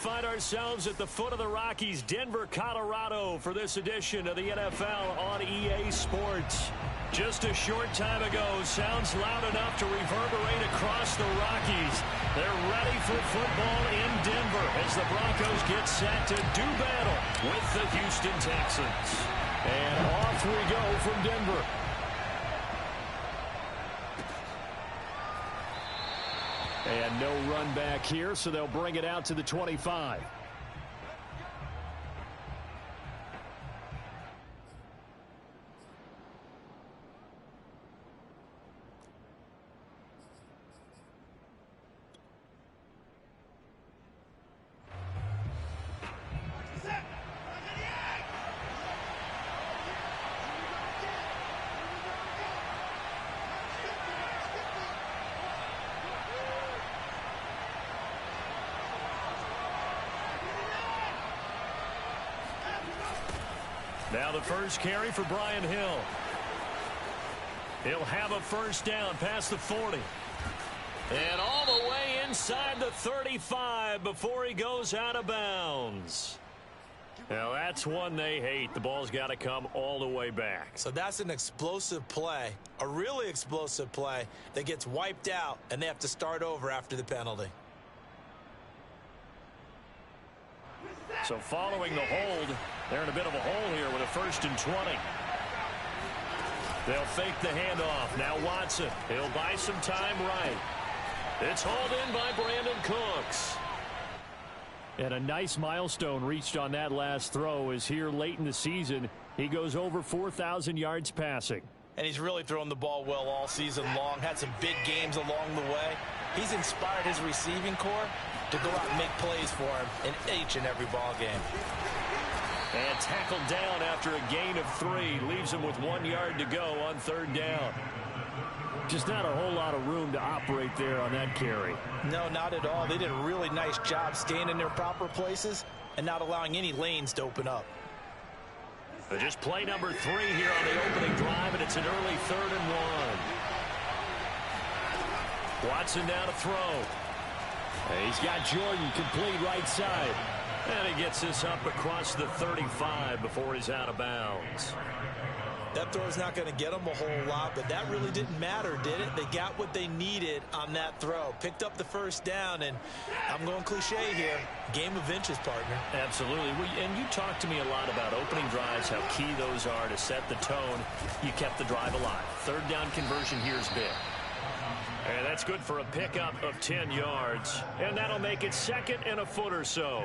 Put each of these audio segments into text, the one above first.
find ourselves at the foot of the Rockies, Denver, Colorado, for this edition of the NFL on EA Sports. Just a short time ago, sounds loud enough to reverberate across the Rockies. They're ready for football in Denver as the Broncos get set to do battle with the Houston Texans. And off we go from Denver. And no run back here, so they'll bring it out to the 25. Now the first carry for Brian Hill. He'll have a first down past the 40. And all the way inside the 35 before he goes out of bounds. Now that's one they hate. The ball's got to come all the way back. So that's an explosive play, a really explosive play that gets wiped out, and they have to start over after the penalty. So following the hold, they're in a bit of a hole here with a 1st and 20. They'll fake the handoff. Now Watson. He'll buy some time right. It's hauled in by Brandon Cooks. And a nice milestone reached on that last throw is here late in the season. He goes over 4,000 yards passing. And he's really thrown the ball well all season long. Had some big games along the way. He's inspired his receiving corps to go out and make plays for him in each and every ball game. And tackled down after a gain of 3. Leaves him with 1 yard to go on 3rd down. Just not a whole lot of room to operate there on that carry. No, not at all. They did a really nice job staying in their proper places and not allowing any lanes to open up. But just play number 3 here on the opening drive, and it's an early 3rd and 1. Watson now to throw. He's got Jordan complete right side. And he gets this up across the 35 before he's out of bounds. That throw's not going to get them a whole lot, but that really didn't matter, did it? They got what they needed on that throw. Picked up the first down, and I'm going cliche here. Game of inches, partner. Absolutely. And you talked to me a lot about opening drives, how key those are to set the tone. You kept the drive alive. 3rd down conversion here is big. And that's good for a pickup of 10 yards. And that'll make it 2nd and a foot or so.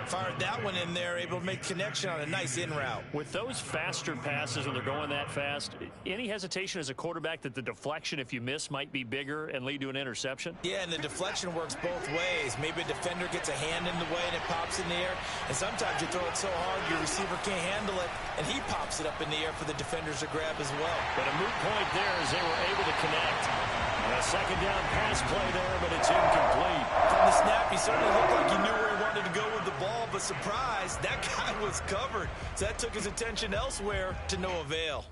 Fired that one in there, able to make connection on a nice in route. With those faster passes when they're going that fast, any hesitation as a quarterback that the deflection, if you miss, might be bigger and lead to an interception? Yeah, and the deflection works both ways. Maybe a defender gets a hand in the way and it pops in the air. And sometimes you throw it so hard your receiver can't handle it, and he pops it up in the air for the defenders to grab as well. But a moot point there as they were able to connect. A 2nd down pass play there, but it's incomplete. From the snap, he certainly looked like he knew where he wanted to go with the ball, but surprise, that guy was covered. So that took his attention elsewhere to no avail.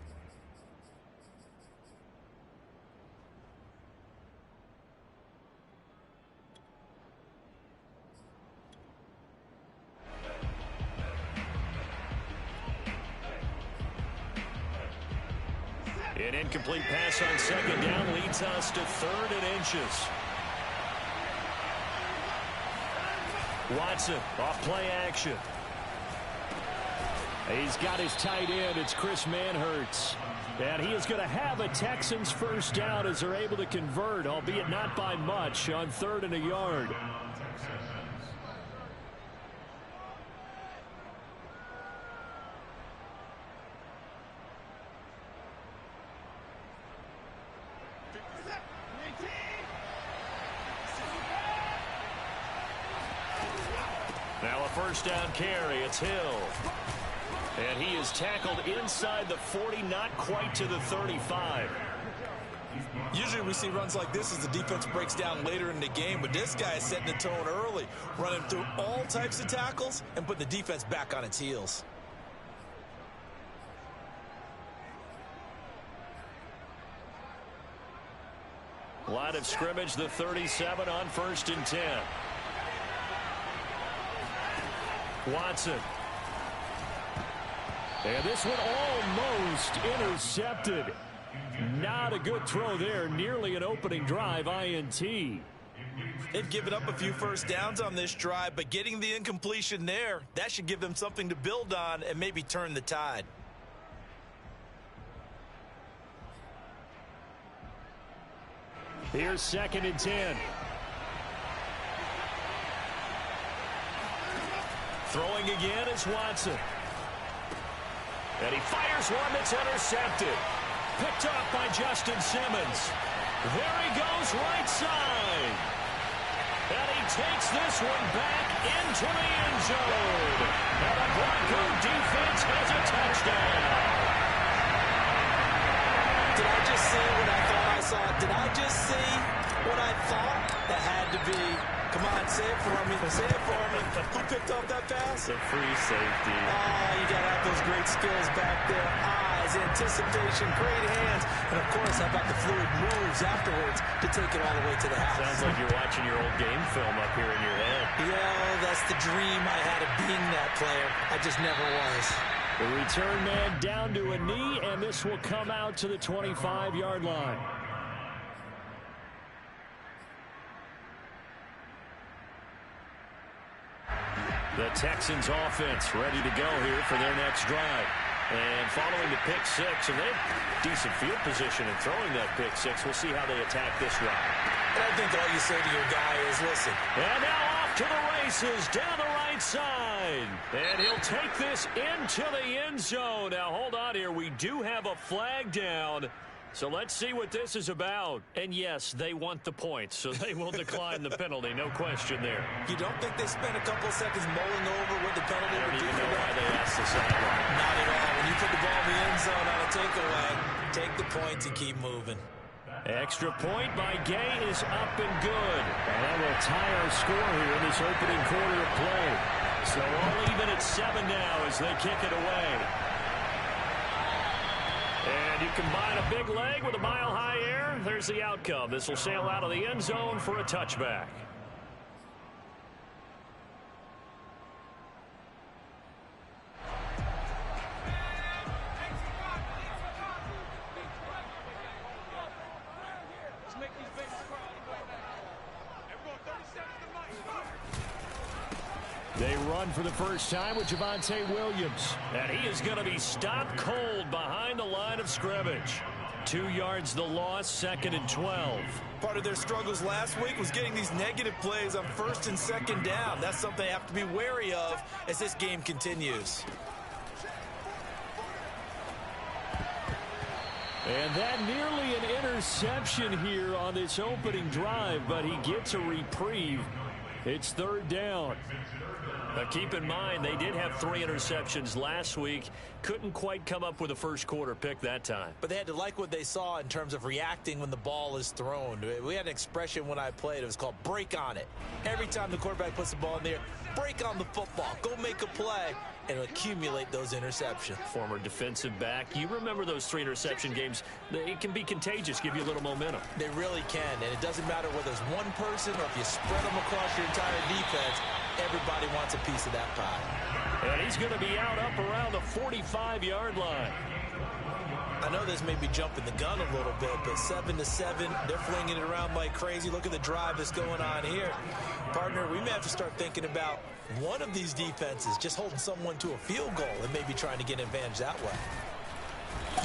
An incomplete pass on 2nd down leads us to 3rd and inches. Watson off play action. He's got his tight end. It's Chris Manhertz. And he is going to have a Texans first down as they're able to convert, albeit not by much, on 3rd and a yard. Now a first down carry. It's Hill. And he is tackled inside the 40, not quite to the 35. Usually we see runs like this as the defense breaks down later in the game, but this guy is setting the tone early, running through all types of tackles and putting the defense back on its heels. Line of scrimmage, the 37 on 1st and 10. Watson. And this one almost intercepted. Not a good throw there. Nearly an opening drive INT. They've given up a few first downs on this drive, but getting the incompletion there, that should give them something to build on and maybe turn the tide. Here's 2nd and 10. Throwing again is Watson. And he fires one that's intercepted. Picked off by Justin Simmons. There he goes, right side. And he takes this one back into the end zone. And the Bronco defense has a touchdown. Did I just see what I thought I saw? Did I just see what I thought? That had to be. Come on, say it for me. Say it for me. Who picked off that pass? The free safety. Oh, you got to have those great skills back there. Eyes, anticipation, great hands. And, of course, how about the fluid moves afterwards to take it all the way to the house? Sounds like you're watching your old game film up here in your head. Yeah, that's the dream I had of being that player. I just never was. The return man down to a knee, and this will come out to the 25-yard line. The Texans offense ready to go here for their next drive. And following the pick six, and they have decent field position in throwing that pick six. We'll see how they attack this drive. And I think all you say to your guy is, listen. And now off to the races down the right side. And he'll take this into the end zone. Now hold on here. We do have a flag down. So let's see what this is about. And yes, they want the points, so they will decline the penalty. No question there. You don't think they spent a couple of seconds mulling over what the penalty would do for know why that? they asked the sideline. Not at all. When you put the ball in the end zone on a takeaway, take the points and keep moving. Extra point by Gay is up and good. And that will tie our score here in this opening quarter of play. So all even at 7 now as they kick it away. And you combine a big leg with a mile-high air, there's the outcome. This will sail out of the end zone for a touchback. They run for the first time with Javonte Williams. And he is going to be stopped cold behind the line of scrimmage. 2 yards the loss, 2nd and 12. Part of their struggles last week was getting these negative plays on 1st and 2nd down. That's something they have to be wary of as this game continues. And that nearly an interception here on this opening drive, but he gets a reprieve. It's 3rd down. Now keep in mind, they did have 3 interceptions last week. Couldn't quite come up with a first quarter pick that time. But they had to like what they saw in terms of reacting when the ball is thrown. We had an expression when I played. It was called break on it. Every time the quarterback puts the ball in there, break on the football. Go make a play and accumulate those interceptions. Former defensive back. You remember those 3 interception games. It can be contagious, give you a little momentum. They really can, and it doesn't matter whether it's one person or if you spread them across your entire defense. Everybody wants a piece of that pie. And he's going to be out up around the 45-yard line. I know this may be jumping the gun a little bit, but 7-7, they're flinging it around like crazy. Look at the drive that's going on here. Partner, we may have to start thinking about one of these defenses just holding someone to a field goal and maybe trying to get an advantage that way.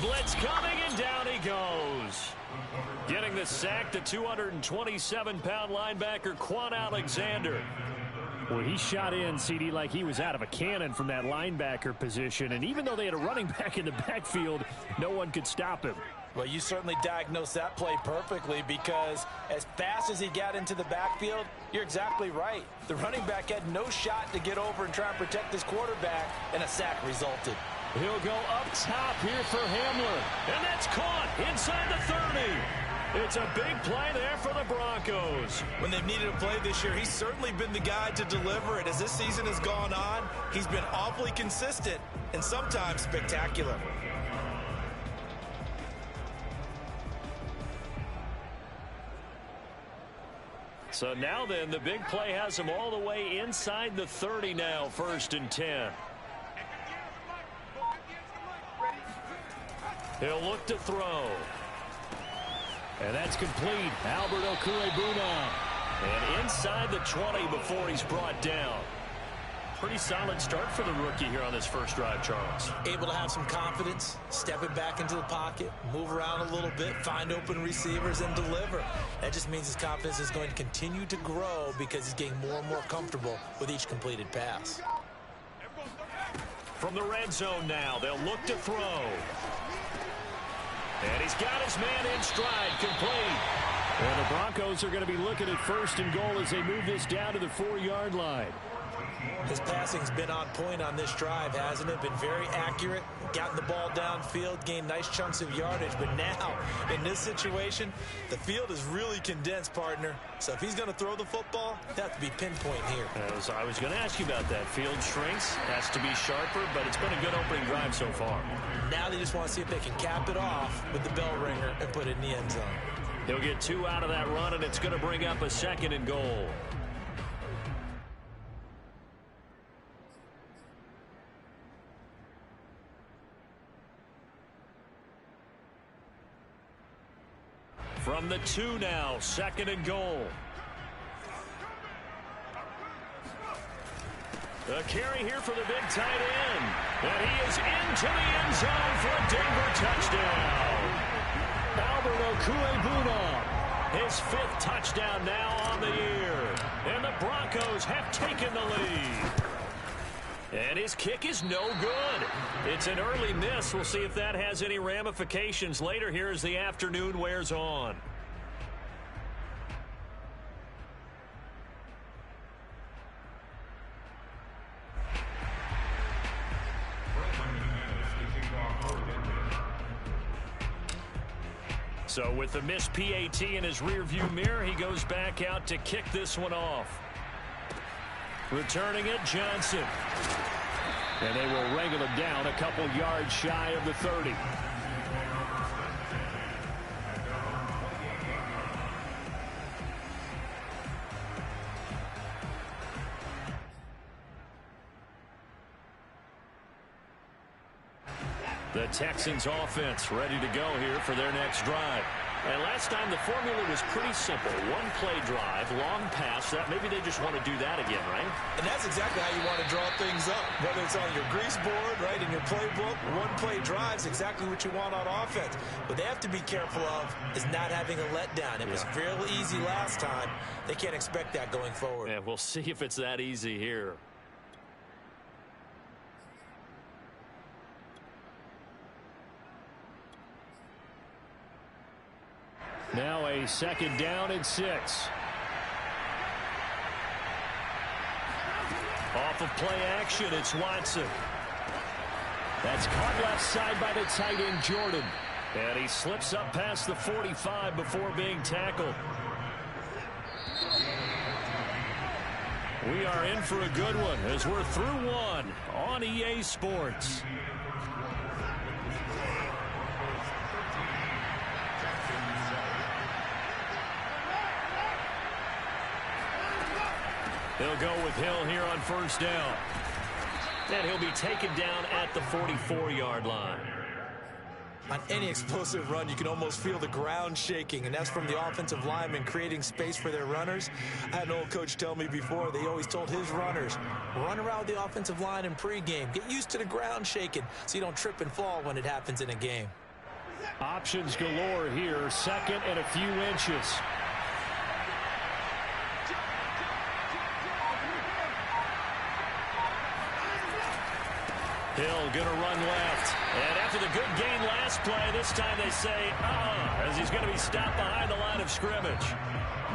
Blitz coming, and down he goes. Getting the sack, the 227-pound linebacker, Quan Alexander. Well, he shot in, CD, like he was out of a cannon from that linebacker position. And even though they had a running back in the backfield, no one could stop him. Well, you certainly diagnosed that play perfectly, because as fast as he got into the backfield, you're exactly right. The running back had no shot to get over and try and protect his quarterback, and a sack resulted. He'll go up top here for Hamler. And that's caught inside the 30. It's a big play there for the Broncos. When they've needed a play this year, he's certainly been the guy to deliver it. As this season has gone on, he's been awfully consistent and sometimes spectacular. So now then, the big play has him all the way inside the 30 now, 1st and 10. He'll look to throw. And that's complete. Albert Okwuegbunam. And inside the 20 before he's brought down. Pretty solid start for the rookie here on this first drive, Charles. Able to have some confidence, stepping back into the pocket, move around a little bit, find open receivers, and deliver. That just means his confidence is going to continue to grow because he's getting more and more comfortable with each completed pass. From the red zone now, they'll look to throw. And he's got his man in stride, complete. And the Broncos are going to be looking at 1st and goal as they move this down to the 4-yard line. His passing's been on point on this drive, hasn't it? Been very accurate, gotten the ball downfield, gained nice chunks of yardage. But now, in this situation, the field is really condensed, partner. So if he's going to throw the football, that has to be pinpoint here. I was going to ask you about that. Field shrinks, has to be sharper, but it's been a good opening drive so far. Now they just want to see if they can cap it off with the bell ringer and put it in the end zone. He'll get 2 out of that run, and it's going to bring up a 2nd and goal. From the 2 now, 2nd and goal. The carry here for the big tight end. And he is into the end zone for a Denver touchdown. Albert Okwuegbunam, his 5th touchdown now on the year. And the Broncos have taken the lead. And his kick is no good. It's an early miss. We'll see if that has any ramifications later here as the afternoon wears on. So with the missed PAT in his rearview mirror, he goes back out to kick this one off. Returning it, Johnson. And they will wrangle it down a couple yards shy of the 30. The Texans offense ready to go here for their next drive. And last time the formula was pretty simple. One play drive, long pass. That maybe they just want to do that again, right? And that's exactly how you want to draw things up. Whether it's on your grease board, right, in your playbook, one play drive is exactly what you want on offense. What they have to be careful of is not having a letdown. It was fairly easy last time. They can't expect that going forward. Yeah, we'll see if it's that easy here. Now a 2nd down and 6. Off of play action, it's Watson. That's caught left side by the tight end, Jordan. And he slips up past the 45 before being tackled. We are in for a good one as we're through one on EA Sports. They'll go with Hill here on 1st down. And he'll be taken down at the 44-yard line. On any explosive run, you can almost feel the ground shaking, and that's from the offensive linemen creating space for their runners. I had an old coach tell me before, they always told his runners, run around the offensive line in pregame. Get used to the ground shaking so you don't trip and fall when it happens in a game. Options galore here, 2nd and a few inches. Hill going to run left. And after the good gain last play, this time they say, as he's going to be stopped behind the line of scrimmage.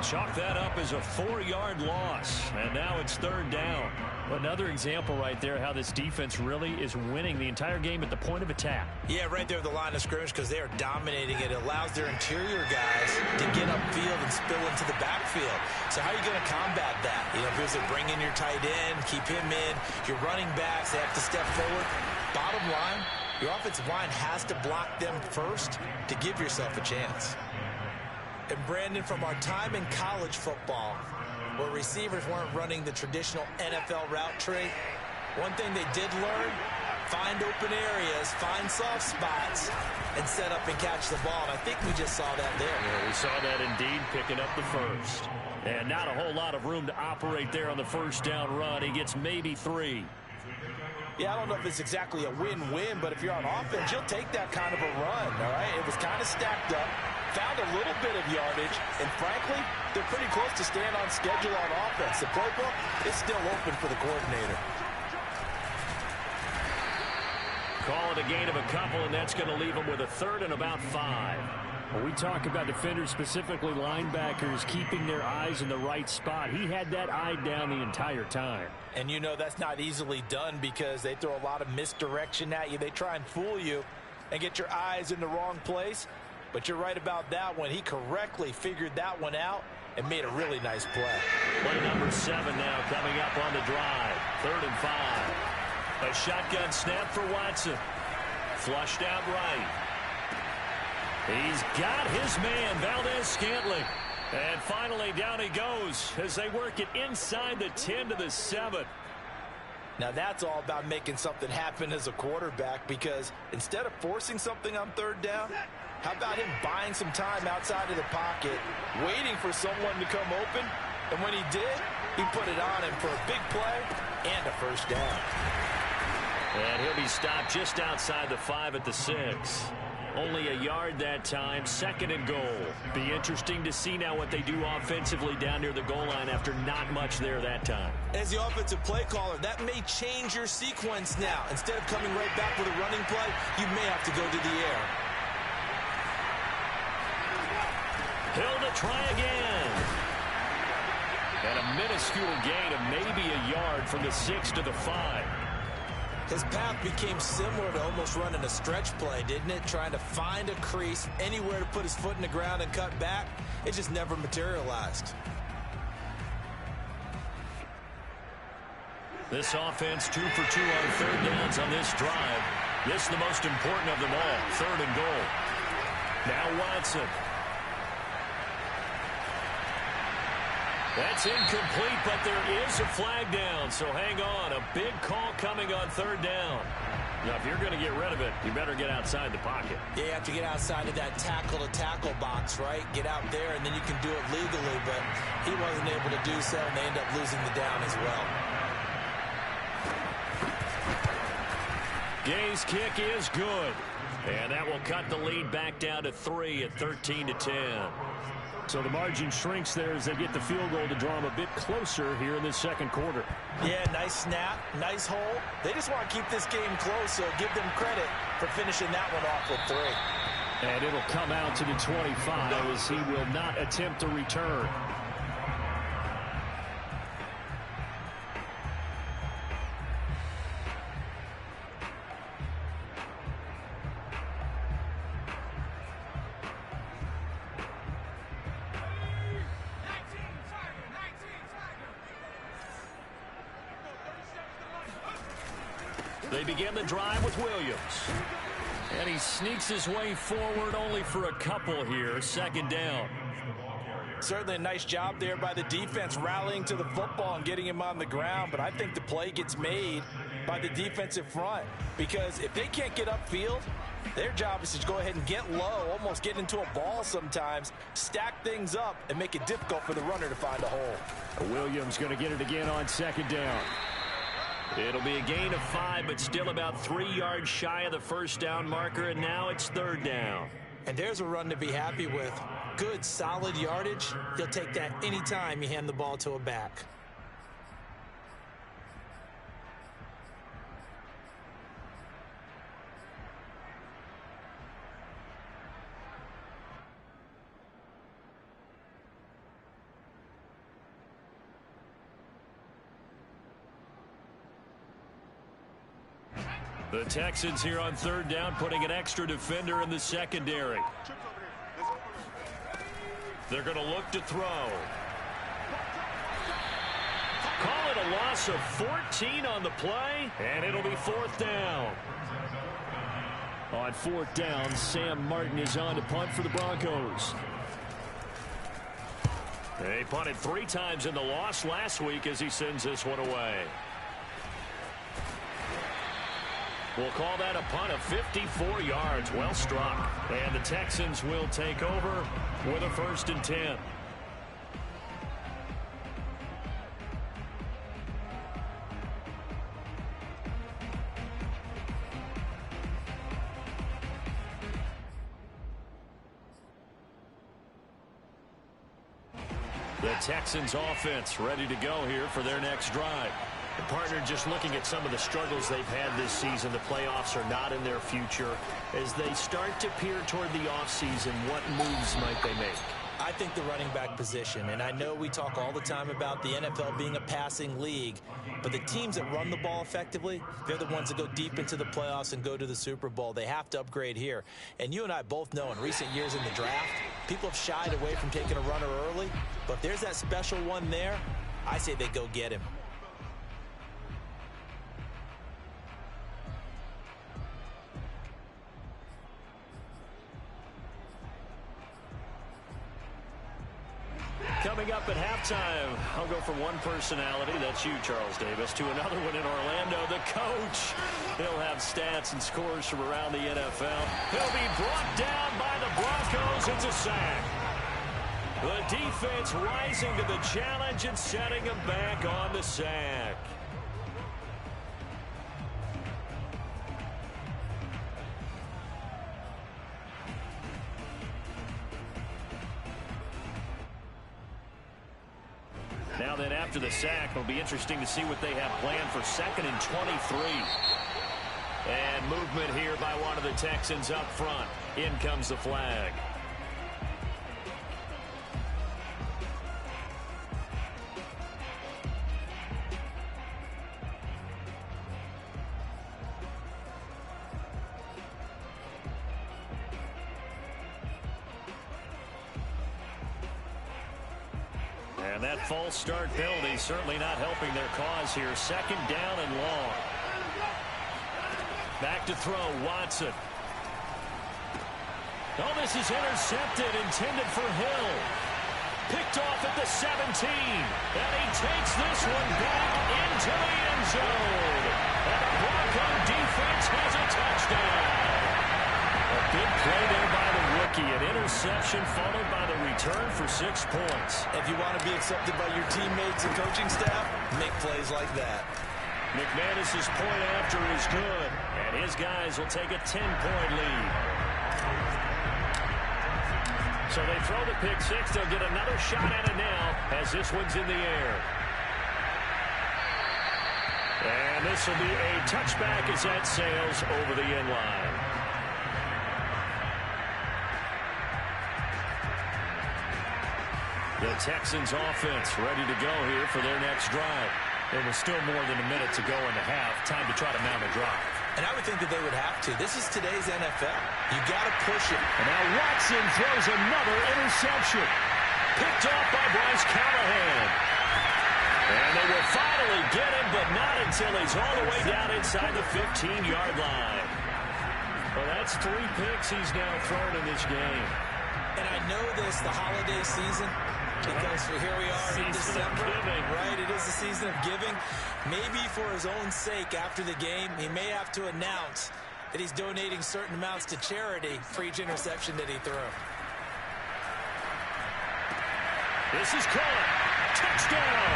Chalk that up as a 4-yard loss. And now it's 3rd down. Another example right there how this defense really is winning the entire game at the point of attack. Yeah, right there at the line of scrimmage because they are dominating it. It allows their interior guys to get upfield and spill into the backfield. So how are you going to combat that? You know, if you're bring in your tight end, keep him in, your running backs, they have to step forward. Bottom line, your offensive line has to block them first to give yourself a chance. And Brandon, from our time in college football, where receivers weren't running the traditional NFL route tree, one thing they did learn, find open areas, find soft spots, and set up and catch the ball. And I think we just saw that there. Yeah, we saw that indeed, picking up the first. And not a whole lot of room to operate there on the first down run. He gets maybe 3. Yeah, I don't know if it's exactly a win-win, but if you're on offense, you'll take that kind of a run, all right? It was kind of stacked up, found a little bit of yardage, and frankly, they're pretty close to staying on schedule on offense. The playbook is still open for the coordinator. Call it a gain of a couple, and that's going to leave them with a third and about 5. When we talk about defenders, specifically linebackers, keeping their eyes in the right spot, he had that eye down the entire time. And you know that's not easily done because they throw a lot of misdirection at you. They try and fool you and get your eyes in the wrong place. But you're right about that one. He correctly figured that one out and made a really nice play. Play number 7 now coming up on the drive. 3rd and 5. A shotgun snap for Watson. Flushed out right. He's got his man, Valdez-Scantling. And finally, down he goes as they work it inside the 10 to the 7. Now, that's all about making something happen as a quarterback, because instead of forcing something on 3rd down, how about him buying some time outside of the pocket, waiting for someone to come open, and when he did, he put it on him for a big play and a first down. And he'll be stopped just outside the 5 at the 6. Only a yard that time, 2nd and goal. Be interesting to see now what they do offensively down near the goal line after not much there that time. As the offensive play caller, that may change your sequence now. Instead of coming right back with a running play, you may have to go to the air. Hill to try again. And a minuscule gain of maybe a yard from the 6 to the 5. His path became similar to almost running a stretch play, didn't it? Trying to find a crease, anywhere to put his foot in the ground and cut back. It just never materialized. This offense 2 for 2 on 3rd downs on this drive. This is the most important of them all, 3rd and goal. Now Watson. That's incomplete, but there is a flag down, so hang on. A big call coming on 3rd down. Now, if you're going to get rid of it, you better get outside the pocket. Yeah, you have to get outside of that tackle-to-tackle box, right? Get out there, and then you can do it legally, but he wasn't able to do so, and they end up losing the down as well. Gay's kick is good, and that will cut the lead back down to 3 at 13 to 10. So the margin shrinks there as they get the field goal to draw them a bit closer here in the 2nd quarter. Yeah, nice snap, nice hole. They just want to keep this game close, so give them credit for finishing that one off with 3. And it'll come out to the 25 as he will not attempt to return. They begin the drive with Williams. And he sneaks his way forward only for a couple here. 2nd down. Certainly a nice job there by the defense rallying to the football and getting him on the ground. But I think the play gets made by the defensive front. Because if they can't get upfield, their job is to go ahead and get low, almost get into a ball sometimes, stack things up, and make it difficult for the runner to find a hole. Williams going to get it again on 2nd down. It'll be a gain of 5, but still about 3 yards shy of the first down marker, and now it's 3rd down. And there's a run to be happy with. Good, solid yardage. He'll take that anytime you hand the ball to a back. The Texans here on 3rd down, putting an extra defender in the secondary. They're going to look to throw. Call it a loss of 14 on the play, and it'll be 4th down. On 4th down, Sam Martin is on to punt for the Broncos. They punted 3 times in the loss last week as he sends this one away. We'll call that a punt of 54 yards. Well struck. And the Texans will take over with a 1st and 10. The Texans offense ready to go here for their next drive. The partner, just looking at some of the struggles they've had this season, the playoffs are not in their future. As they start to peer toward the offseason, what moves might they make? I think the running back position, and I know we talk all the time about the NFL being a passing league, but the teams that run the ball effectively, they're the ones that go deep into the playoffs and go to the Super Bowl. They have to upgrade here. And you and I both know in recent years in the draft, people have shied away from taking a runner early, but if there's that special one there, I say they go get him. Coming up at halftime, I'll go from one personality, that's you, Charles Davis, to another one in Orlando, the coach. He'll have stats and scores from around the NFL. He'll be brought down by the Broncos. It's a sack. The defense rising to the challenge and setting him back on the sack. Now then, after the sack, it'll be interesting to see what they have planned for 2nd and 23. And movement here by one of the Texans up front. In comes the flag. And that false start penalty certainly not helping their cause here. 2nd down and long. Back to throw, Watson. Oh, this is intercepted, intended for Hill. Picked off at the 17. And he takes this one back into the end zone. And the Bronco defense has a touchdown. A big play there by the rookie. An interception followed by the return for 6 points. If you want to be accepted by your teammates and coaching staff, make plays like that. McManus's point after is good. And his guys will take a 10-point lead. So they throw the pick 6. They'll get another shot at it now as this one's in the air. And this will be a touchback as that sails over the end line. The Texans offense ready to go here for their next drive. There was still more than a minute to go in the half. Time to try to mount a drive. And I would think that they would have to. This is today's NFL. You got to push it. And now Watson throws another interception. Picked off by Bryce Callahan. And they will finally get him, but not until he's all the way down inside the 15-yard line. Well, that's 3 picks he's now thrown in this game. And I know this, the holiday season, because here we are in December, right? It is the season of giving. Maybe for his own sake after the game, he may have to announce that he's donating certain amounts to charity for each interception that he threw. This is caught. Touchdown.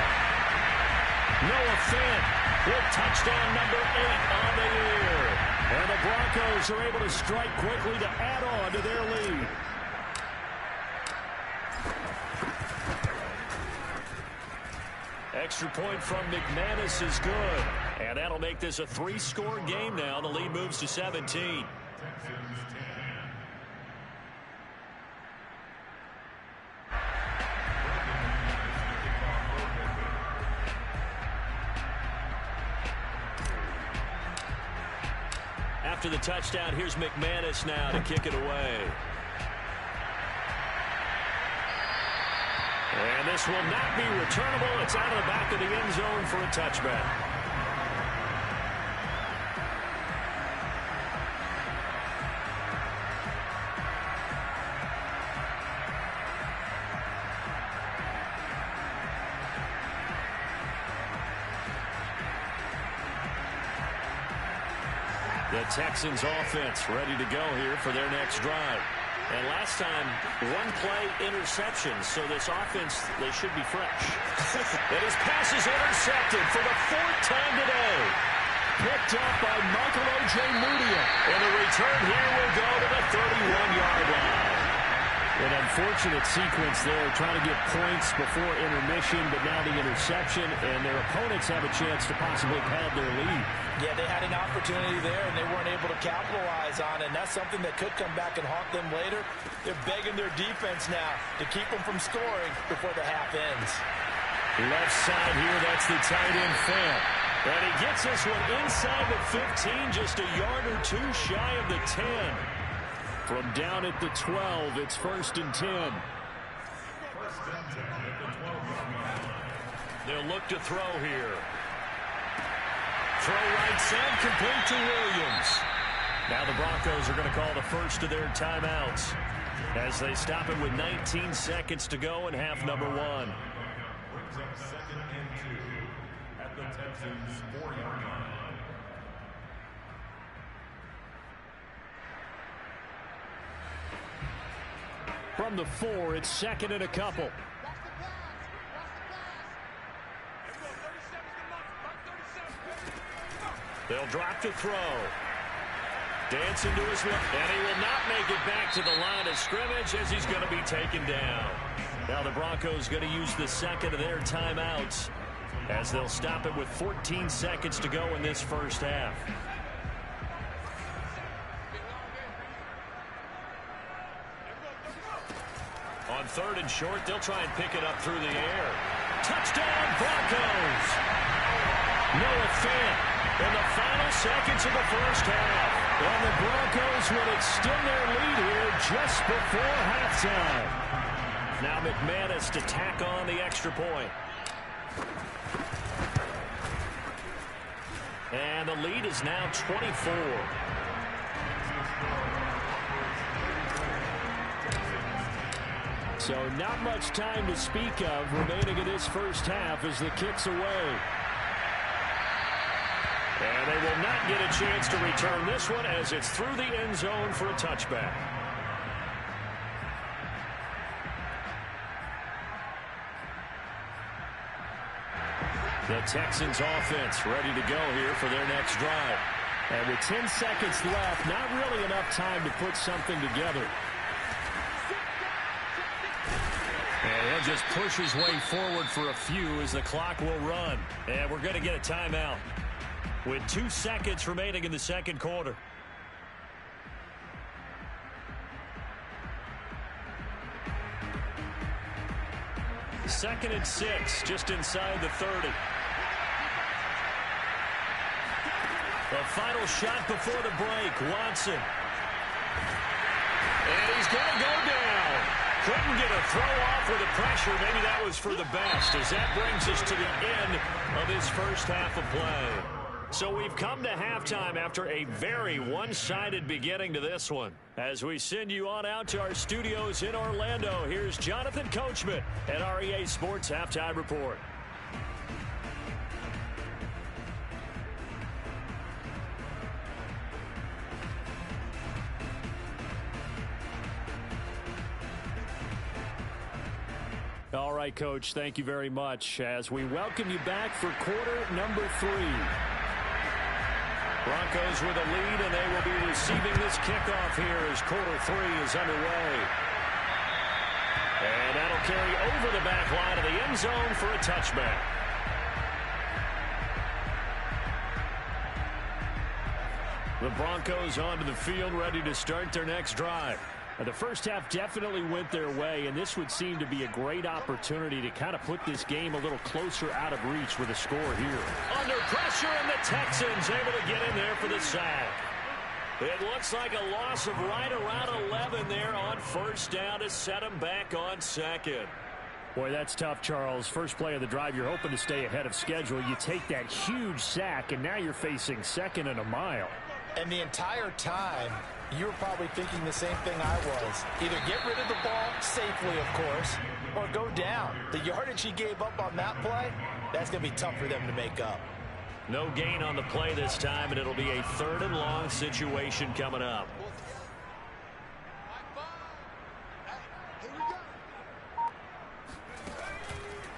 Noah Fant with touchdown number 8 on the year. And the Broncos are able to strike quickly to add on to their lead. Extra point from McManus is good. And that'll make this a 3-score game now. The lead moves to 17. After the touchdown, here's McManus now to kick it away. And this will not be returnable. It's out of the back of the end zone for a touchback. The Texans offense ready to go here for their next drive. And last time, one play interception, so this offense, they should be fresh. And his pass is intercepted for the 4th time today. Picked up by Michael O.J. Mudia. And the return here will go to the 31-yard line. An unfortunate sequence there, trying to get points before intermission, but now the interception, and their opponents have a chance to possibly pad their lead. Yeah, they had an opportunity there, and they weren't able to capitalize on it, and that's something that could come back and haunt them later. They're begging their defense now to keep them from scoring before the half ends. Left side here, that's the tight end Fant. And he gets this one inside the 15, just a yard or two shy of the 10. From down at the 12, it's 1st and 10. They'll look to throw here. Throw right side, complete to Williams. Now the Broncos are going to call the first of their timeouts as they stop it with 19 seconds to go in half number 1. Brings up 2nd and 2 at the Texans' 4-yard line. From the 4, it's 2nd and a couple. They'll drop to throw. Dancing to his left, and he will not make it back to the line of scrimmage as he's going to be taken down. Now the Broncos going to use the 2nd of their timeouts as they'll stop it with 14 seconds to go in this first half. On 3rd and short, they'll try and pick it up through the air. Touchdown, Broncos! Noah Fant in the final seconds of the first half. And the Broncos will extend their lead here just before halftime. Now McManus to tack on the extra point. And the lead is now 24. So not much time to speak of remaining in this first half as the kick's away. And they will not get a chance to return this one as it's through the end zone for a touchback. The Texans offense ready to go here for their next drive. And with 10 seconds left, not really enough time to put something together. And he'll just push his way forward for a few as the clock will run. And we're going to get a timeout with 2 seconds remaining in the second quarter. Second and 6, just inside the 30. The final shot before the break, Watson. And he's going to go down. Couldn't get a throw off with the pressure. Maybe that was for the best, as that brings us to the end of this first half of play. So we've come to halftime after a very one-sided beginning to this one. As we send you on out to our studios in Orlando, here's Jonathan Coachman at our EA Sports Halftime Report. All right, Coach, thank you very much as we welcome you back for quarter number 3. Broncos with a lead, and they will be receiving this kickoff here as quarter 3 is underway. And that'll carry over the back line of the end zone for a touchback. The Broncos onto the field, ready to start their next drive. The first half definitely went their way, and this would seem to be a great opportunity to kind of put this game a little closer out of reach with a score here. Under pressure, and the Texans able to get in there for the sack. It looks like a loss of right around 11 there on first down to set them back on second. Boy, that's tough, Charles. First play of the drive, you're hoping to stay ahead of schedule. You take that huge sack, and now you're facing second and a mile. And the entire time, you were probably thinking the same thing I was. Either get rid of the ball safely, of course, or go down. The yardage he gave up on that play, that's going to be tough for them to make up. No gain on the play this time, and it'll be a 3rd and long situation coming up.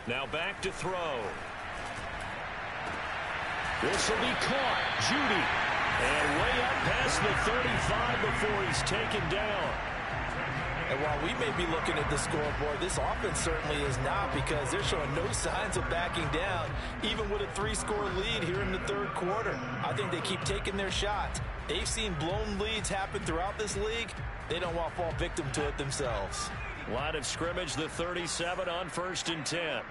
Now back to throw. This will be caught. Judy. And way up past the 35 before he's taken down. And while we may be looking at the scoreboard, this offense certainly is not, because they're showing no signs of backing down, even with a 3-score lead here in the 3rd quarter. I think they keep taking their shots. They've seen blown leads happen throughout this league. They don't want to fall victim to it themselves. Line of scrimmage, the 37 on 1st and 10.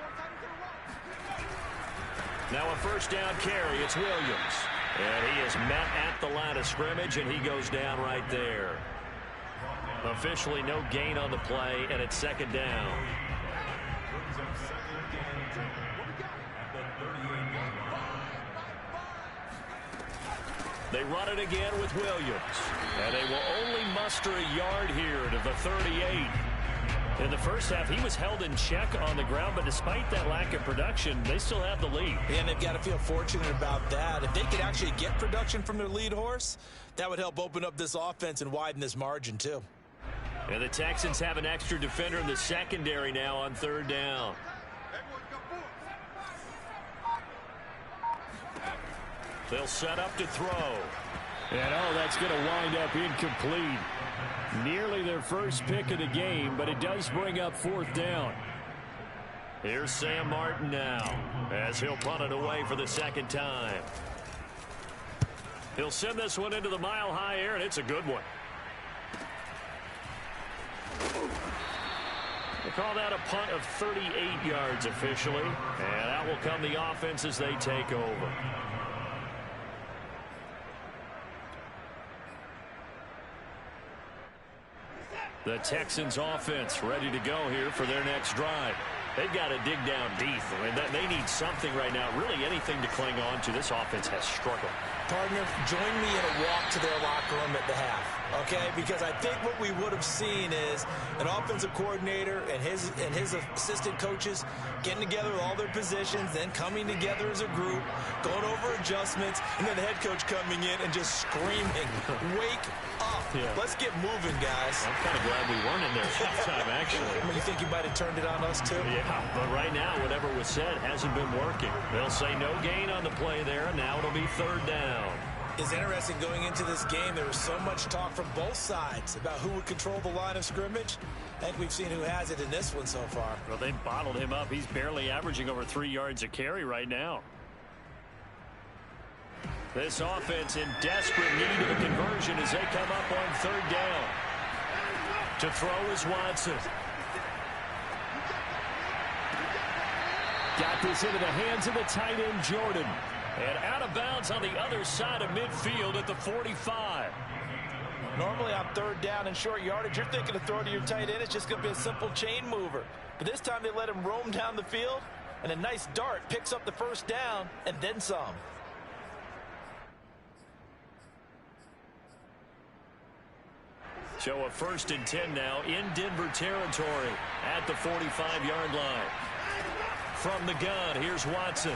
Now a 1st down carry. It's Williams. And he is met at the line of scrimmage, and he goes down right there. Officially no gain on the play, and it's 2nd down. They run it again with Williams. And they will only muster a yard here to the 38. In the first half, he was held in check on the ground, but despite that lack of production, they still have the lead. And they've got to feel fortunate about that. If they could actually get production from their lead horse, that would help open up this offense and widen this margin too. And the Texans have an extra defender in the secondary now on 3rd down. They'll set up to throw. And that's going to wind up incomplete. Nearly their first pick of the game, but it does bring up 4th down. Here's Sam Martin now, as he'll punt it away for the 2nd time. He'll send this one into the mile-high air, and it's a good one. They call that a punt of 38 yards officially, and that will come the offense as they take over. The Texans offense ready to go here for their next drive. They've got to dig down deep. I mean, they need something right now, really anything to cling on to. This offense has struggled. Partner, join me in a walk to their locker room at the half, okay? Because I think what we would have seen is an offensive coordinator and his assistant coaches getting together with all their positions, then coming together as a group, going over adjustments, and then the head coach coming in and just screaming, "Wake up. Yeah. Let's get moving, guys." I'm kind of glad we weren't in there halftime, actually. I mean, you think you might have turned it on us, too? Yeah, but right now, whatever was said hasn't been working. They'll say no gain on the play there, and now it'll be 3rd down. It's interesting going into this game. There was so much talk from both sides about who would control the line of scrimmage. I think we've seen who has it in this one so far. Well, they bottled him up. He's barely averaging over 3 yards a carry right now. This offense in desperate need of a conversion as they come up on 3rd down. To throw is Watson. Got this into the hands of the tight end, Jordan. And out of bounds on the other side of midfield at the 45. Normally on 3rd down and short yardage, you're thinking to throw to your tight end. It's just going to be a simple chain mover. But this time they let him roam down the field, and a nice dart picks up the 1st down and then some. So a 1st and 10 now in Denver territory at the 45-yard line. From the gun, here's Watson.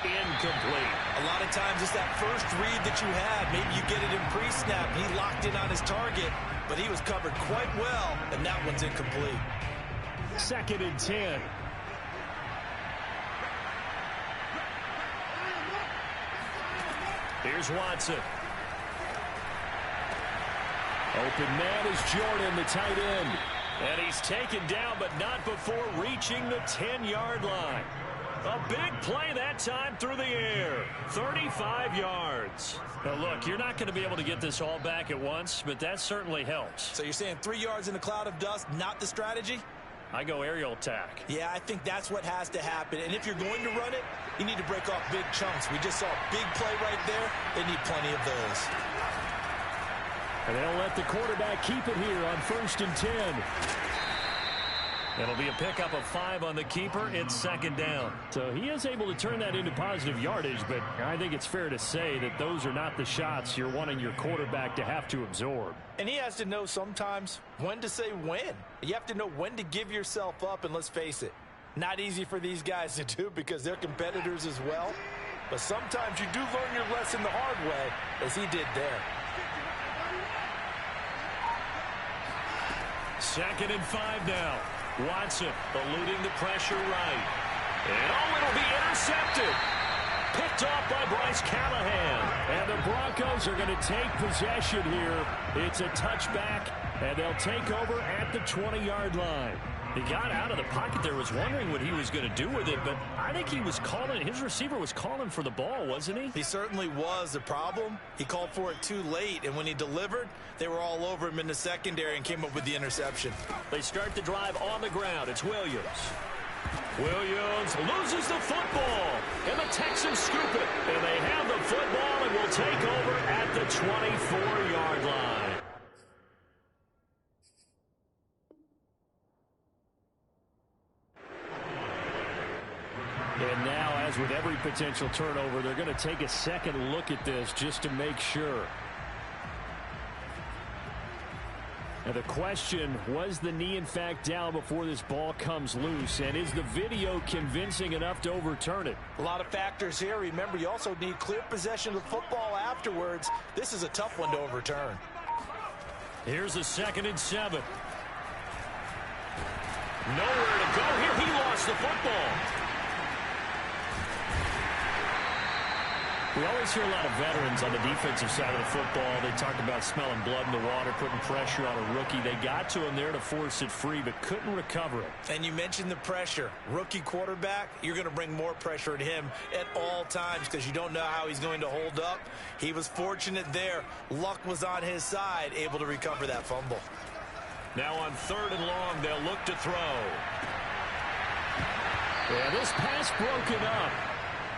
Incomplete. A lot of times it's that first read that you have. Maybe you get it in pre-snap. He locked in on his target, but he was covered quite well, and that one's incomplete. 2nd and 10. Here's Watson. Open man is Jordan, the tight end. And he's taken down, but not before reaching the 10-yard line. A big play that time through the air. 35 yards. Now, look, you're not going to be able to get this all back at once, but that certainly helps. So you're saying 3 yards in a cloud of dust, not the strategy? I go aerial attack. Yeah, I think that's what has to happen. And if you're going to run it, you need to break off big chunks. We just saw a big play right there. They need plenty of those. And they'll let the quarterback keep it here on 1st and 10. It'll be a pickup of 5 on the keeper. It's 2nd down. So he is able to turn that into positive yardage, but I think it's fair to say that those are not the shots you're wanting your quarterback to have to absorb. And he has to know sometimes when to say when. You have to know when to give yourself up, and let's face it, Not easy for these guys to do because they're competitors as well. But sometimes you do learn your lesson the hard way, as he did there. 2nd and 5 now. Watson eluding the pressure right. And it'll be intercepted. Picked off by Bryce Callahan. And the Broncos are going to take possession here. It's a touchback, and they'll take over at the 20-yard line. He got out of the pocket there, was wondering what he was going to do with it, but I think he was calling, his receiver was calling for the ball, wasn't he? He certainly was. The problem, he called for it too late, and when he delivered, they were all over him in the secondary and came up with the interception. They start the drive on the ground. It's Williams. Williams loses the football, and the Texans scoop it, and they have the football and will take over at the 24-yard line. And now, as with every potential turnover, they're going to take a second look at this just to make sure. Now the question, was the knee in fact down before this ball comes loose? And is the video convincing enough to overturn it? A lot of factors here. Remember, you also need clear possession of the football afterwards. This is a tough one to overturn. Here's a 2nd and 7. Nowhere to go here. He lost the football. We always hear a lot of veterans on the defensive side of the football. They talk about smelling blood in the water, putting pressure on a rookie. They got to him there to force it free, but couldn't recover it. And you mentioned the pressure. Rookie quarterback, you're going to bring more pressure at him at all times because you don't know how he's going to hold up. He was fortunate there. Luck was on his side, able to recover that fumble. Now on 3rd and long, they'll look to throw. Yeah, this pass broken up.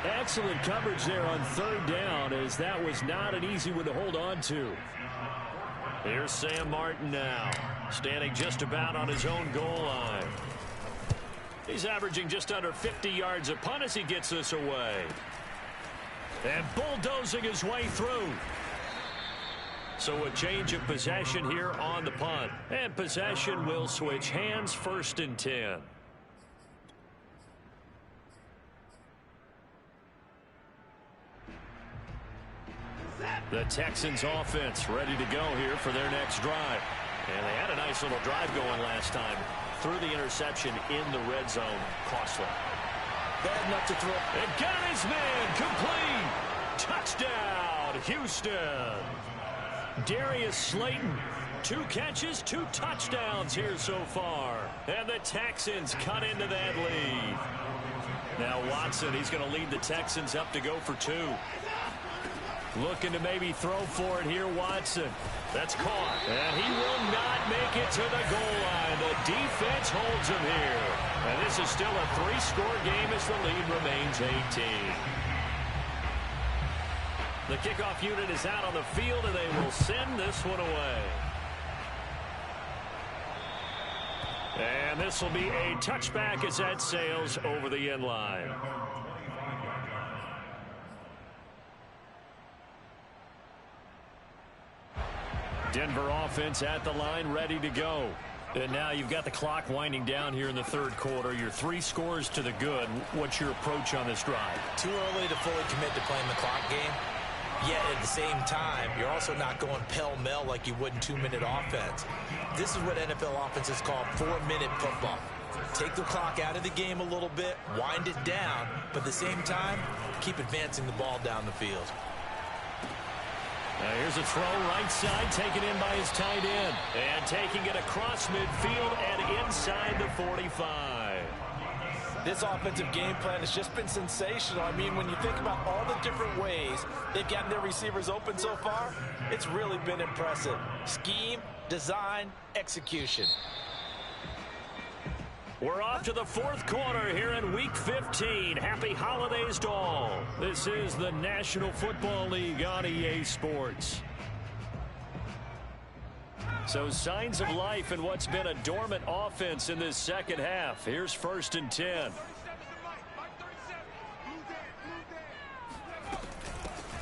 Excellent coverage there on 3rd down, as that was not an easy one to hold on to. Here's Sam Martin now, standing just about on his own goal line. He's averaging just under 50 yards a punt as he gets this away. And bulldozing his way through. So a change of possession here on the punt. And possession will switch hands, 1st and 10. The Texans offense ready to go here for their next drive. And they had a nice little drive going last time. Threw the interception in the red zone. Costly. Bad enough to throw. And got his man complete. Touchdown, Houston. Darius Slayton. 2 catches, 2 touchdowns here so far. And the Texans cut into that lead. Now Watson, he's going to lead the Texans up to go for 2. Looking to maybe throw for it here, Watson. That's caught. And he will not make it to the goal line. The defense holds him here. And this is still a 3-score game as the lead remains 18. The kickoff unit is out on the field, and they will send this one away. And this will be a touchback as that sails over the end line. Denver offense at the line, ready to go. And now you've got the clock winding down here in the 3rd quarter. You're 3 scores to the good. What's your approach on this drive? Too early to fully commit to playing the clock game. Yet at the same time, you're also not going pell-mell like you would in 2-minute offense. This is what NFL offenses call 4-minute football. Take the clock out of the game a little bit, wind it down, but at the same time, keep advancing the ball down the field. Now here's a throw right side, taken in by his tight end. And taking it across midfield and inside the 45. This offensive game plan has just been sensational. I mean, when you think about all the different ways they've gotten their receivers open so far, it's really been impressive. Scheme, design, execution. We're off to the 4th quarter here in Week 15. Happy holidays to all. This is the National Football League on EA Sports. So signs of life in what's been a dormant offense in this 2nd half. Here's 1st and 10.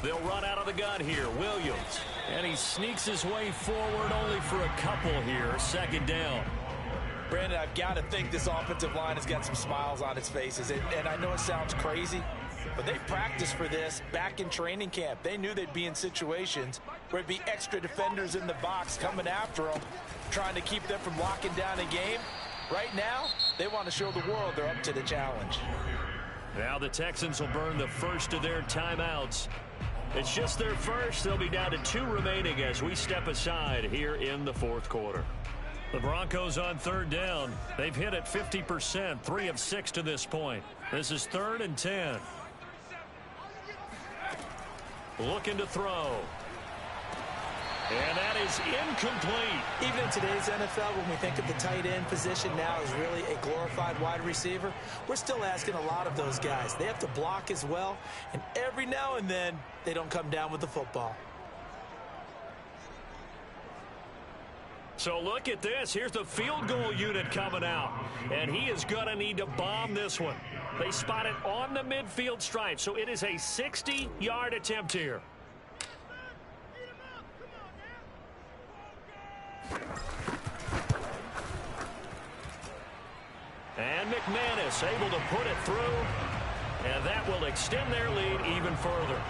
They'll run out of the gun here. Williams. And he sneaks his way forward only for a couple here. 2nd down. Brandon, I've got to think this offensive line has got some smiles on its faces. And I know it sounds crazy, but they practiced for this back in training camp. They knew they'd be in situations where it'd be extra defenders in the box coming after them, trying to keep them from locking down a game. Right now, they want to show the world they're up to the challenge. Now the Texans will burn the first of their timeouts. It's just their first. They'll be down to 2 remaining as we step aside here in the fourth quarter. The Broncos on third down. They've hit it 50%, 3 of 6 to this point. This is 3rd and 10. Looking to throw. And that is incomplete. Even in today's NFL, when we think of the tight end position now as really a glorified wide receiver, we're still asking a lot of those guys. They have to block as well, and every now and then, they don't come down with the football. So look at this. Here's the field goal unit coming out. And he is going to need to bomb this one. They spot it on the midfield stripe. So it is a 60-yard attempt here. And McManus able to put it through. And that will extend their lead even further.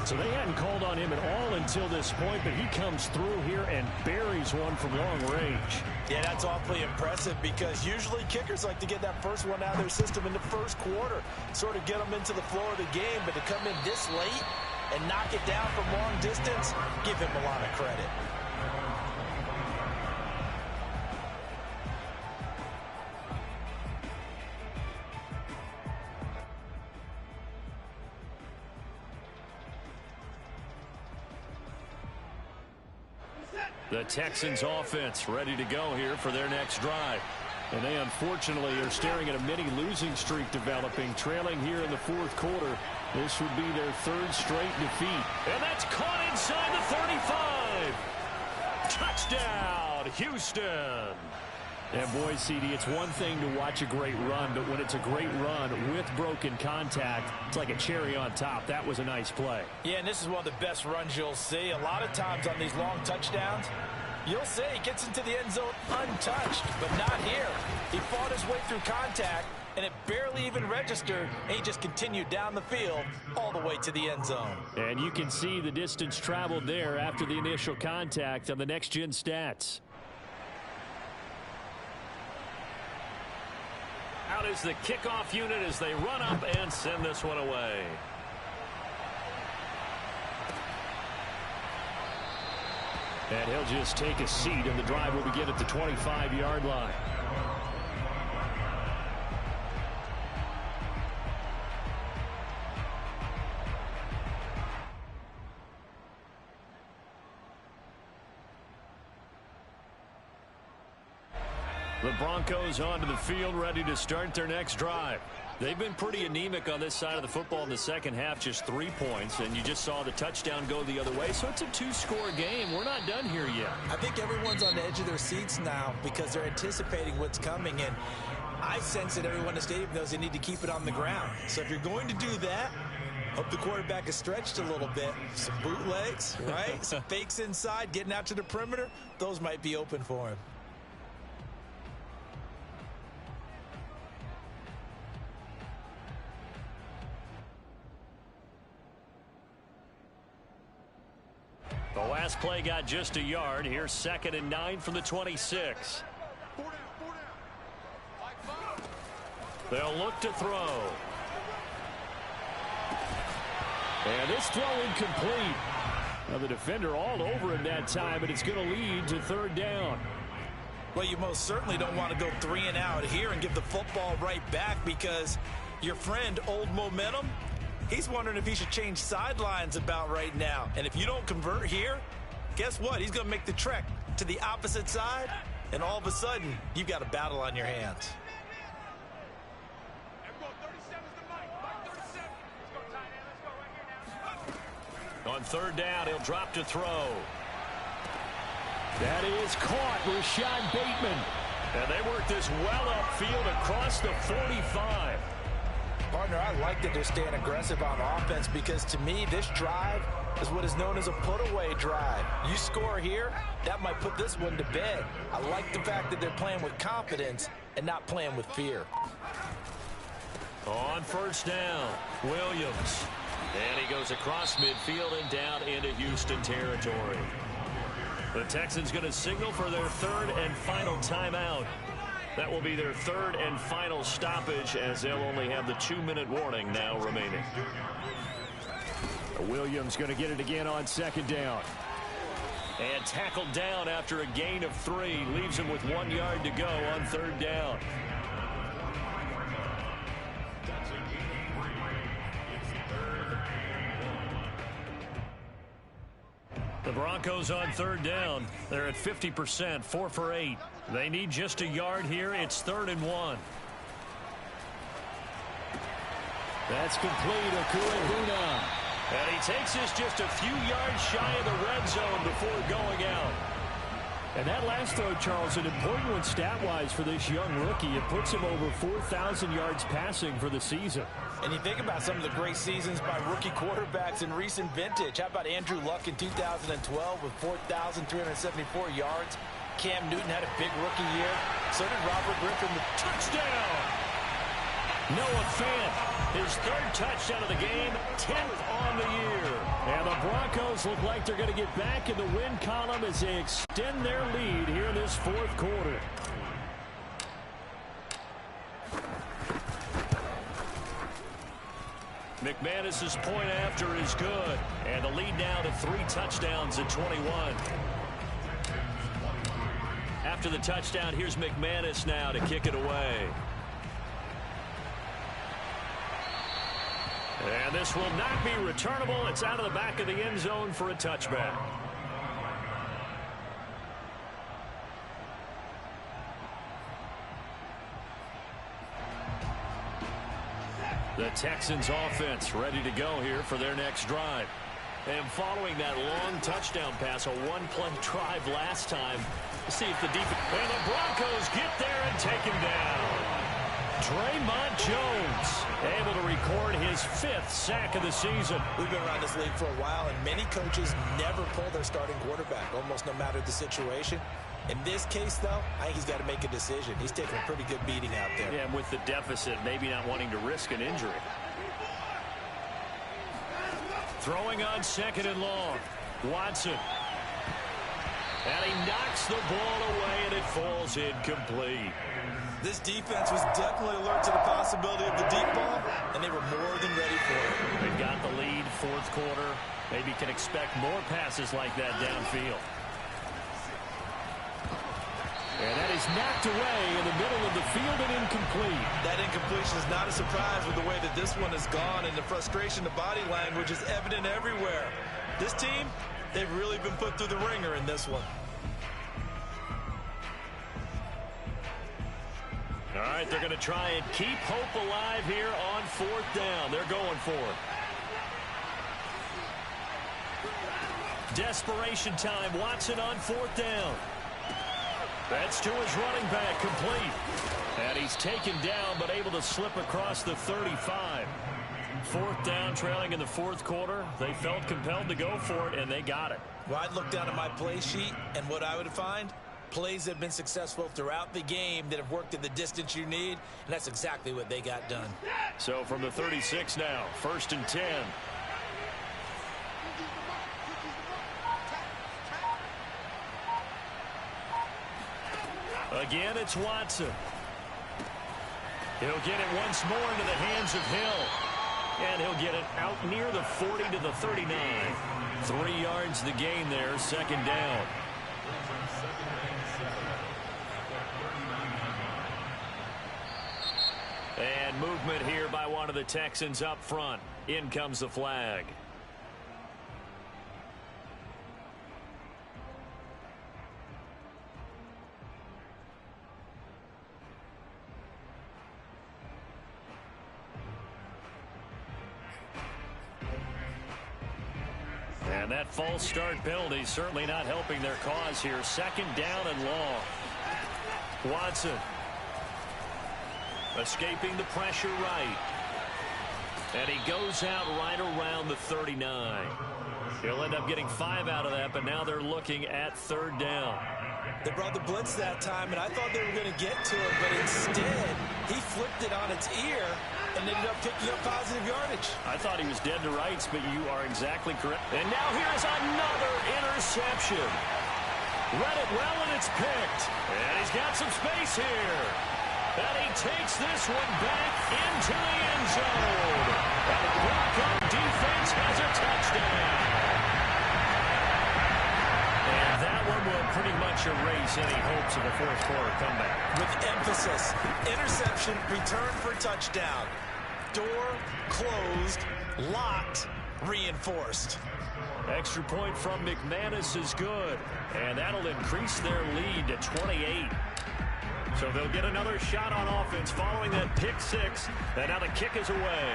So they hadn't called on him at all until this point, but he comes through here and buries one from long range. Yeah, that's awfully impressive because usually kickers like to get that first one out of their system in the first quarter, sort of get them into the flow of the game, but to come in this late and knock it down from long distance, give him a lot of credit. The Texans offense ready to go here for their next drive. And they unfortunately are staring at a mini losing streak developing, trailing here in the fourth quarter. This would be their 3rd straight defeat. And that's caught inside the 35. Touchdown, Houston. And boy, CD, it's one thing to watch a great run, but when it's a great run with broken contact, it's like a cherry on top. That was a nice play. Yeah, and this is one of the best runs you'll see. A lot of times on these long touchdowns, you'll see he gets into the end zone untouched, but not here. He fought his way through contact, and it barely even registered, and he just continued down the field all the way to the end zone. And you can see the distance traveled there after the initial contact on the next-gen stats. Out is the kickoff unit as they run up and send this one away. And he'll just take a seat, and the drive will begin at the 25-yard line. The Broncos onto the field, ready to start their next drive. They've been pretty anemic on this side of the football in the second half, just 3 points, and you just saw the touchdown go the other way. So it's a 2-score game. We're not done here yet. I think everyone's on the edge of their seats now because they're anticipating what's coming, and I sense that everyone in the stadium knows they need to keep it on the ground. So if you're going to do that, hope the quarterback is stretched a little bit. Some bootlegs, right? Some fakes inside, getting out to the perimeter. Those might be open for him. The last play got just a yard. Here's 2nd and 9 from the 26. They'll look to throw. And this throw incomplete. Now the defender all over him that time, but it's going to lead to 3rd down. Well, you most certainly don't want to go 3 and out here and give the football right back because your friend, Old Momentum, he's wondering if he should change sidelines about right now. And if you don't convert here, guess what? He's going to make the trek to the opposite side, and all of a sudden, you've got a battle on your hands. On 3rd down, he'll drop to throw. That is caught. Rashad Bateman. And they work this well upfield across the 45. Partner, I like that they're staying aggressive on offense because to me, this drive is what is known as a put-away drive. You score here, that might put this one to bed. I like the fact that they're playing with confidence and not playing with fear. On first down, Williams. And he goes across midfield and down into Houston territory. The Texans going to signal for their third and final timeout. That will be their third and final stoppage as they'll only have the 2-minute warning now remaining. Williams going to get it again on second down. And tackled down after a gain of 3. Leaves him with 1 yard to go on third down. The Broncos on third down. They're at 50%, 4 for 8. They need just a yard here. It's 3rd and 1. That's complete. Okuehuna. And he takes this just a few yards shy of the red zone before going out. And that last throw, Charles, an important one stat-wise for this young rookie. It puts him over 4,000 yards passing for the season. And you think about some of the great seasons by rookie quarterbacks in recent vintage. How about Andrew Luck in 2012 with 4,374 yards? Cam Newton had a big rookie year. So did Robert Griffin. Touchdown! Noah Fant, his 3rd touchdown of the game, 10th on the year. And the Broncos look like they're going to get back in the win column as they extend their lead here in this 4th quarter. McManus's point after is good. And the lead now to 3 touchdowns at 21. After the touchdown, here's McManus now to kick it away. And this will not be returnable. It's out of the back of the end zone for a touchback. The Texans offense ready to go here for their next drive. And following that long touchdown pass, a 1-play drive last time. Let's see if the defense... And the Broncos get there and take him down. Draymond Jones able to record his 5th sack of the season. We've been around this league for a while, and many coaches never pull their starting quarterback, almost no matter the situation. In this case, though, I think he's got to make a decision. He's taking a pretty good beating out there. Yeah, and with the deficit, maybe not wanting to risk an injury. Throwing on 2nd and long. Watson. And he knocks the ball away, and it falls incomplete. This defense was definitely alert to the possibility of the deep ball, and they were more than ready for it. They've got the lead, 4th quarter. Maybe can expect more passes like that downfield. And that is knocked away in the middle of the field and incomplete. That incompletion is not a surprise with the way that this one has gone, and the frustration, the body language is evident everywhere. This team, they've really been put through the ringer in this one. All right, they're going to try and keep hope alive here on 4th down. They're going for it. Desperation time. Watson on 4th down. That's to his running back, complete. And he's taken down, but able to slip across the 35. 4th down, trailing in the 4th quarter. They felt compelled to go for it, and they got it. Well, I'd look down at my play sheet, and what I would find, plays that have been successful throughout the game that have worked at the distance you need, and that's exactly what they got done. So from the 36 now, 1st and 10. Again, it's Watson. He'll get it once more into the hands of Hill. And he'll get it out near the 40 to the 39. 3 yards the gain there, 2nd down. And movement here by one of the Texans up front. In comes the flag. And that false start penalty certainly not helping their cause here. 2nd down and long. Watson escaping the pressure right. And he goes out right around the 39. He'll end up getting 5 out of that, but now they're looking at 3rd down. They brought the blitz that time, and I thought they were going to get to him, but instead, he flipped it on its ear and ended up picking up positive yardage. I thought he was dead to rights, but you are exactly correct. And now here's another interception. Read it well, and it's picked. And he's got some space here. And he takes this one back into the end zone. And the Bronco defense has a touchdown. And that one will pretty much erase any hopes of a fourth-quarter comeback. With emphasis, interception, return for touchdown. Door closed, locked, reinforced. Extra point from McManus is good. And that'll increase their lead to 28. So they'll get another shot on offense following that pick 6. And now the kick is away.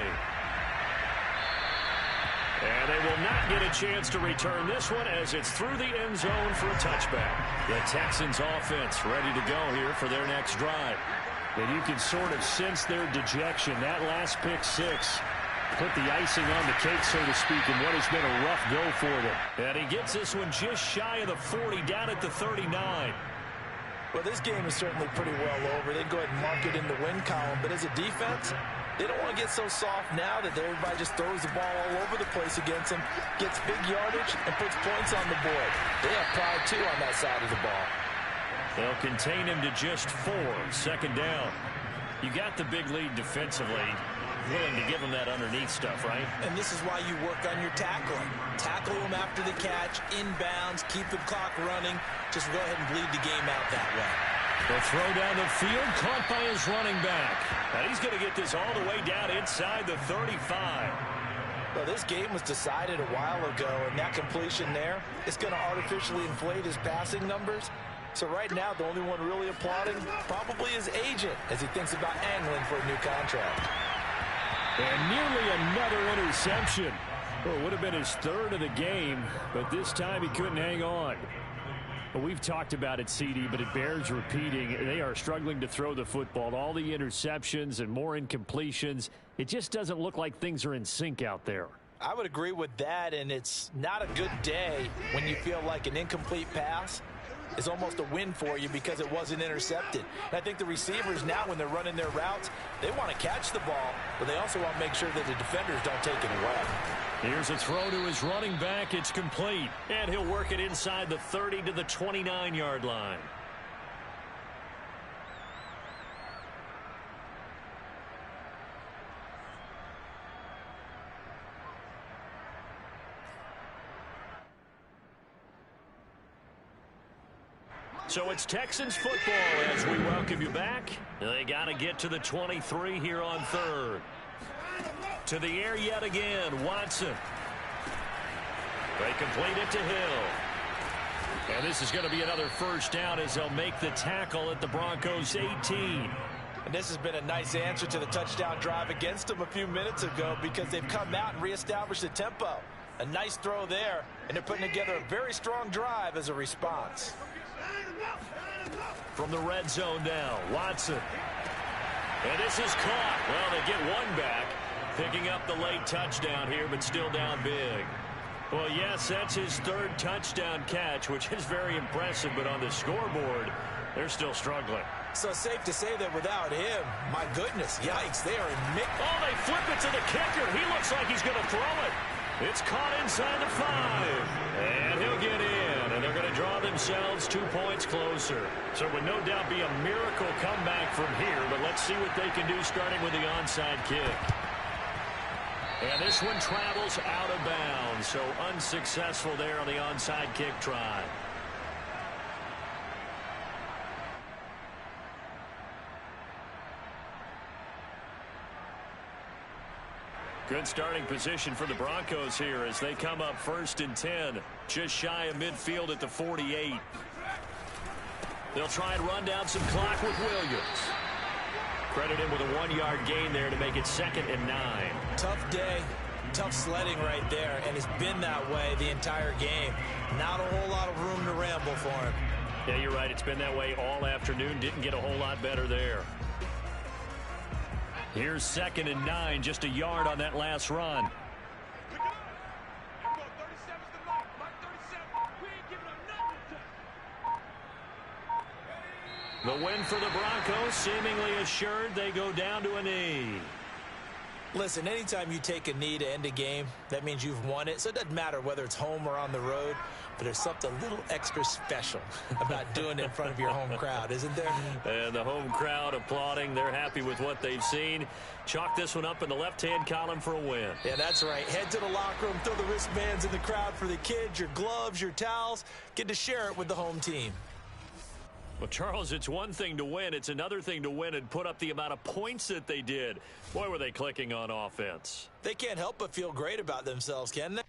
And they will not get a chance to return this one as it's through the end zone for a touchback. The Texans offense ready to go here for their next drive. And you can sort of sense their dejection. That last pick 6 put the icing on the cake, so to speak, in what has been a rough go for them. And he gets this one just shy of the 40, down at the 39. Well, this game is certainly pretty well over. They go ahead and mark it in the win column. But as a defense, they don't want to get so soft now that everybody just throws the ball all over the place against them, gets big yardage, and puts points on the board. They have pride, too, on that side of the ball. They'll contain him to just 4. 2nd down. You got the big lead defensively. Willing to give him that underneath stuff, right? And this is why you work on your tackling. Tackle him after the catch, inbounds, keep the clock running. Just go ahead and bleed the game out that way. The throw down the field, caught by his running back. And he's going to get this all the way down inside the 35. Well, this game was decided a while ago, and that completion there is going to artificially inflate his passing numbers. So right now, the only one really applauding probably his agent as he thinks about angling for a new contract. And nearly another interception. Well, it would have been his 3rd of the game, but this time he couldn't hang on. Well, we've talked about it, CD, but it bears repeating. They are struggling to throw the football. All the interceptions and more incompletions. It just doesn't look like things are in sync out there. I would agree with that, and it's not a good day when you feel like an incomplete pass is almost a win for you because it wasn't intercepted. And I think the receivers now, when they're running their routes, they want to catch the ball, but they also want to make sure that the defenders don't take it away. Here's a throw to his running back. It's complete. And he'll work it inside the 30 to the 29-yard line. So it's Texans football as we welcome you back. They got to get to the 23 here on 3rd. To the air yet again, Watson. They complete it to Hill. And this is going to be another 1st down as they'll make the tackle at the Broncos 18. And this has been a nice answer to the touchdown drive against them a few minutes ago because they've come out and reestablished the tempo. A nice throw there, and they're putting together a very strong drive as a response. From the red zone now, Watson. And this is caught. Well, they get one back, picking up the late touchdown here, but still down big. Well, yes, that's his 3rd touchdown catch, which is very impressive, but on the scoreboard, they're still struggling. So safe to say that without him, my goodness, yikes, they are in mix. Oh, they flip it to the kicker. He looks like he's going to throw it. It's caught inside the 5. And he'll get in. And they're going to draw themselves 2 points closer. So it would no doubt be a miracle comeback from here. But let's see what they can do starting with the onside kick. And this one travels out of bounds. So unsuccessful there on the onside kick try. Good starting position for the Broncos here as they come up 1st and 10. Just shy of midfield at the 48. They'll try and run down some clock with Williams. Credit him with a 1-yard gain there to make it 2nd and 9. Tough day, tough sledding right there, and it's been that way the entire game. Not a whole lot of room to ramble for him. Yeah, you're right. It's been that way all afternoon. Didn't get a whole lot better there. Here's 2nd and 9, just a yard on that last run. The win for the Broncos, seemingly assured. They go down to a knee. Listen, anytime you take a knee to end a game, that means you've won it. So it doesn't matter whether it's home or on the road, but there's something a little extra special about doing it in front of your home crowd, isn't there? And the home crowd applauding. They're happy with what they've seen. Chalk this one up in the left-hand column for a win. Yeah, that's right. Head to the locker room, throw the wristbands in the crowd for the kids, your gloves, your towels. Get to share it with the home team. Well, Charles, it's one thing to win. It's another thing to win and put up the amount of points that they did. Boy, were they clicking on offense. They can't help but feel great about themselves, can they?